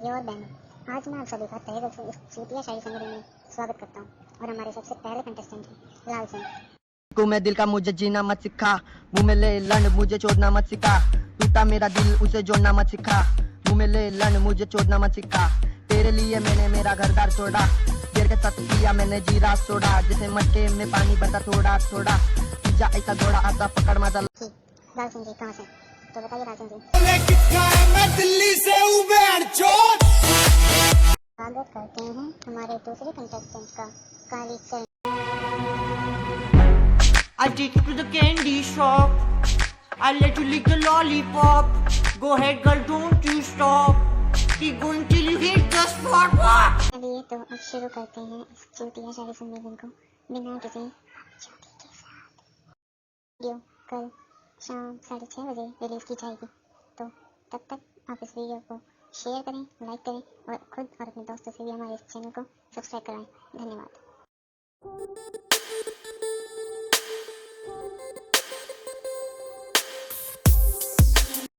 और बहनों, आज मैं आप सभी का तहे दिल से इस चूतिया शायरी संगरी में स्वागत करता हूँ और हमारे सबसे पहले कंटेस्टेंट हैं लाल सिंह। को मैं दिल का मुझे जीना मत सिखा, मुँह में ले लंड मुझे छोड़ना मत सिखा, टूटा मेरा दिल उसे जोड़ना मत सिखा, मुँह में ले लंड मुझे छोड़ना मत सिखा, तेरे लिए मैंने मेरा घर दार छोड़ा, देर के साथ किया मैंने जीरा सोड़ा, जैसे मटके में पानी भरता थोड़ा थोड़ा, जा ऐसा घोड़ा आता पकड़ मजा। लाल सिंह जी कहाँ से? तो बताइए लाल सिंह जी। दिल्ली से स्वागत करते हैं हमारे दूसरे कंटेस्टेंट का काली sir. I take you to the candy shop. I'll let you lick the lollipop. Go ahead, girl, don't you stop. Keep going till you hit the spot. चलिए तो अब शुरू करते हैं इस चूतिया शायरी सम्मेलन को बिना किसी चूती के साथ। वीडियो कल शाम 6:30 बजे रिलीज की जाएगी, तो तब तक आप इस वीडियो को शेयर करें, लाइक करें और खुद और अपने दोस्तों से भी हमारे इस चैनल को सब्सक्राइब कराएं। धन्यवाद।